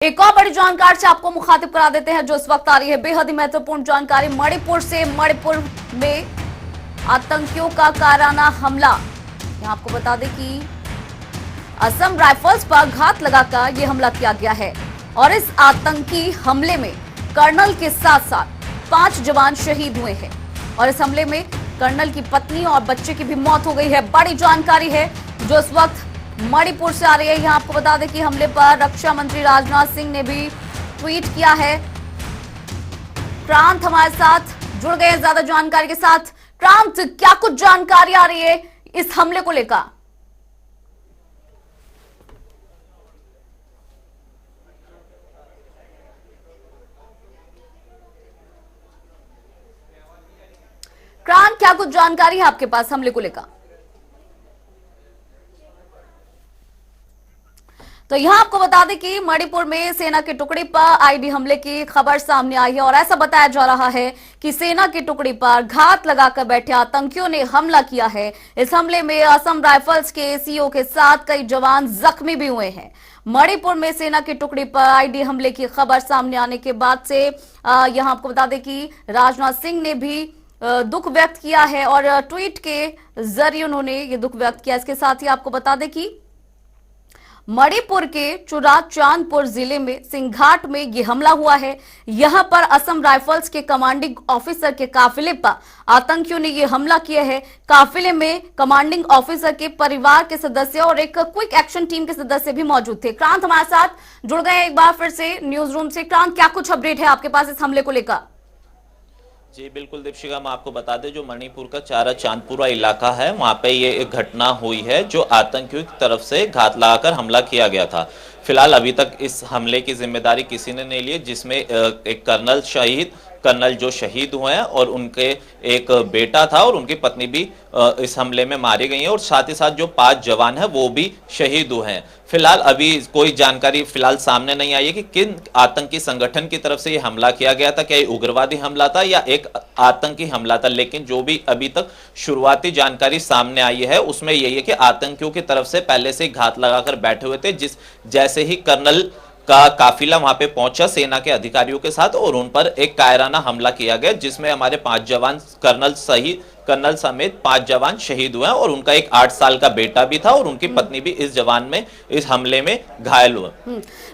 एक और बड़ी जानकारी से आपको मुखातिब करा देते हैं जो इस वक्त आ रही है बेहद ही महत्वपूर्ण जानकारी मणिपुर से। मणिपुर में आतंकियों का कायराना हमला। यहां आपको बता दें कि असम राइफल्स पर घात लगाकर यह हमला किया गया है और इस आतंकी हमले में कर्नल के साथ साथ 5 जवान शहीद हुए हैं और इस हमले में कर्नल की पत्नी और बच्चे की भी मौत हो गई है। बड़ी जानकारी है जो इस वक्त मणिपुर से आ रही है। यहां आपको बता दें कि हमले पर रक्षा मंत्री राजनाथ सिंह ने भी ट्वीट किया है। क्रांत हमारे साथ जुड़ गए हैं ज्यादा जानकारी के साथ। क्रांत, क्या कुछ जानकारी आ रही है इस हमले को लेकर? क्रांत, क्या कुछ जानकारी है आपके पास हमले को लेकर? तो यहां आपको बता दें कि मणिपुर में सेना की टुकड़ी पर आईडी हमले की खबर सामने आई है और ऐसा बताया जा रहा है कि सेना की टुकड़ी पर घात लगाकर बैठे आतंकियों ने हमला किया है। इस हमले में असम राइफल्स के सीओ के साथ कई जवान जख्मी भी हुए हैं। मणिपुर में सेना की टुकड़ी पर आईडी हमले की खबर सामने आने के बाद से यहां आपको बता दें कि राजनाथ सिंह ने भी दुख व्यक्त किया है और ट्वीट के जरिए उन्होंने ये दुख व्यक्त किया। इसके साथ ही आपको बता दें कि मणिपुर के चुराचांदपुर जिले में सिंघाट में यह हमला हुआ है। यहां पर असम राइफल्स के कमांडिंग ऑफिसर के काफिले पर आतंकियों ने यह हमला किया है। काफिले में कमांडिंग ऑफिसर के परिवार के सदस्य और एक क्विक एक्शन टीम के सदस्य भी मौजूद थे। क्रांत हमारे साथ जुड़ गए एक बार फिर से न्यूज रूम से। क्रांत, क्या कुछ अपडेट है आपके पास इस हमले को लेकर? जी बिल्कुल दीपशिका, हम आपको बता दें जो मणिपुर का चारा चांदपुरा इलाका है वहां पे ये एक घटना हुई है जो आतंकियों की तरफ से घात लगाकर हमला किया गया था। फिलहाल अभी तक इस हमले की जिम्मेदारी किसी ने नहीं ली, जिसमें एक कर्नल जो शहीद हुए हैं और उनके एक बेटा था और उनकी पत्नी भी इस हमले में मारी गई है और साथ ही साथ जो 5 जवान हैं वो भी शहीद हुए हैं। फिलहाल अभी कोई जानकारी फिलहाल सामने नहीं आई है कि किन आतंकी संगठन की तरफ से ये हमला किया गया था, क्या ये उग्रवादी हमला था या एक आतंकी हमला था। लेकिन जो भी अभी तक शुरुआती जानकारी सामने आई है उसमें यही है कि आतंकियों की तरफ से पहले से घात लगाकर बैठे हुए थे। जैसे ही कर्नल का काफिला वहां पे पहुंचा सेना के अधिकारियों के साथ और उन पर एक कायराना हमला किया गया जिसमें हमारे 5 जवान कर्नल समेत 5 जवान शहीद हुए और उनका एक 8 साल का बेटा भी था और उनकी पत्नी भी इस हमले में घायल हुए।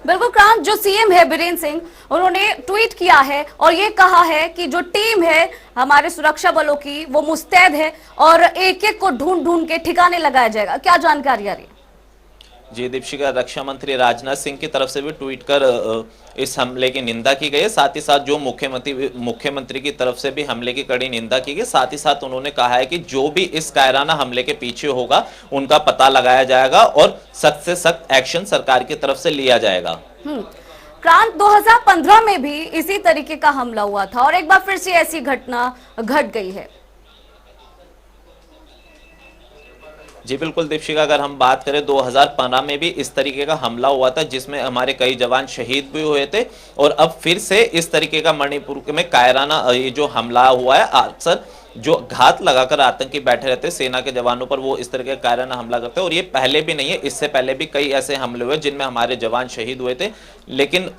बिल्कुल क्रांत, जो सीएम है बीरेंद्र सिंह, उन्होंने ट्वीट किया है और ये कहा है कि जो टीम है हमारे सुरक्षा बलों की वो मुस्तैद है और एक एक को ढूंढ ढूंढ के ठिकाने लगाया जाएगा। क्या जानकारी आ रही है? जी दीपशिका, रक्षा मंत्री राजनाथ सिंह की तरफ से भी ट्वीट कर इस हमले की निंदा की गई है। साथ ही साथ जो मुख्यमंत्री की तरफ से भी हमले की कड़ी निंदा की गई। साथ ही साथ उन्होंने कहा है कि जो भी इस कायराना हमले के पीछे होगा उनका पता लगाया जाएगा और सख्त से सख्त एक्शन सरकार की तरफ से लिया जाएगा। क्रांत, 2015 में भी इसी तरीके का हमला हुआ था और एक बार फिर से ऐसी घटना घट गई है। जी बिल्कुल दीपशिका, अगर हम बात करें 2015 में भी इस तरीके का हमला हुआ था जिसमें हमारे कई जवान शहीद भी हुए थे और अब फिर से इस तरीके का मणिपुर में कायराना ये जो हमला हुआ है। अक्सर जो घात लगाकर आतंकी बैठे रहते सेना के जवानों पर वो इस तरह का कायराना हमला करते हैं और ये पहले भी नहीं है, इससे पहले भी कई ऐसे हमले हुए जिनमें हमारे जवान शहीद हुए थे। लेकिन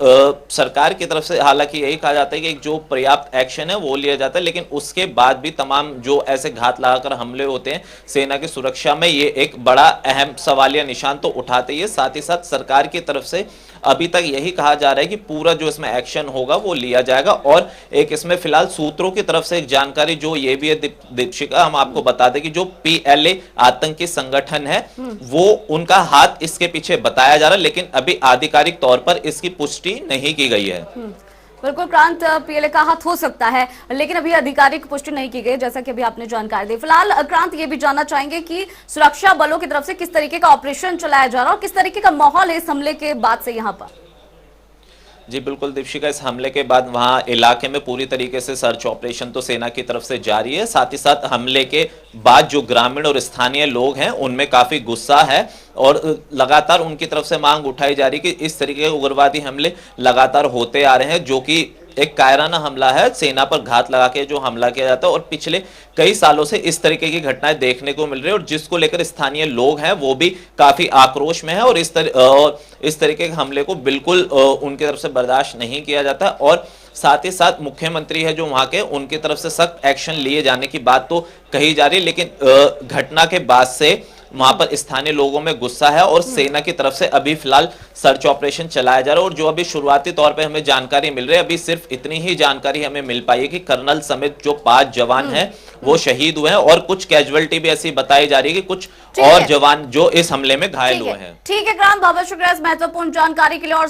सरकार की तरफ से हालांकि यही कहा जाता है कि जो पर्याप्त एक्शन है वो लिया जाता है, लेकिन उसके बाद भी तमाम जो ऐसे घात लगाकर हमले होते हैं सेना की सुरक्षा में ये एक बड़ा अहम सवालिया निशान तो उठाते ही है। साथ ही साथ सरकार की तरफ से अभी तक यही कहा जा रहा है कि पूरा जो इसमें एक्शन होगा वो लिया जाएगा और एक इसमें फिलहाल सूत्रों की तरफ से एक जानकारी जो ये भी है दीपशिका, हम आपको बता दें कि जो PLA आतंकी संगठन है वो उनका हाथ इसके पीछे बताया जा रहा है, लेकिन अभी आधिकारिक तौर पर इसकी पुष्टि नहीं की गई है। बिल्कुल क्रांत, PLA का हाथ हो सकता है लेकिन अभी आधिकारिक पुष्टि नहीं की गई जैसा कि अभी आपने जानकारी दी। फिलहाल क्रांत, ये भी जानना चाहेंगे कि सुरक्षा बलों की तरफ से किस तरीके का ऑपरेशन चलाया जा रहा है और किस तरीके का माहौल है इस हमले के बाद से यहाँ पर? जी बिल्कुल दीपशिका, इस हमले के बाद वहां इलाके में पूरी तरीके से सर्च ऑपरेशन तो सेना की तरफ से जारी है। साथ ही साथ हमले के बाद जो ग्रामीण और स्थानीय लोग हैं उनमें काफी गुस्सा है और लगातार उनकी तरफ से मांग उठाई जा रही है कि इस तरीके के उग्रवादी हमले लगातार होते आ रहे हैं जो कि एक कायराना हमला है, सेना पर घात लगा के जो हमला किया जाता है, और पिछले कई सालों से इस तरीके की घटनाएं देखने को मिल रही है, और जिसको लेकर स्थानीय लोग हैं वो भी काफी आक्रोश में है, और इस तरीके के हमले को बिल्कुल उनकी तरफ से बर्दाश्त नहीं किया जाता। और साथ ही साथ मुख्यमंत्री है जो वहां के, उनकी तरफ से सख्त एक्शन लिए जाने की बात तो कही जा रही है, लेकिन घटना के बाद से वहां पर स्थानीय लोगों में गुस्सा है, और सेना की तरफ से अभी फिलहाल सर्च ऑपरेशन चलाया जा रहा है। और जो अभी शुरुआती तौर पे हमें जानकारी मिल रही है, अभी सिर्फ इतनी ही जानकारी हमें मिल पाई है कि कर्नल समेत जो 5 जवान हैं वो शहीद हुए हैं, और कुछ कैजुअलिटी भी ऐसी बताई जा रही है कि कुछ और जवान जो इस हमले में घायल हुए हैं। ठीक है क्रांत, बहुत बहुत शुक्रिया इस महत्वपूर्ण जानकारी के लिए। और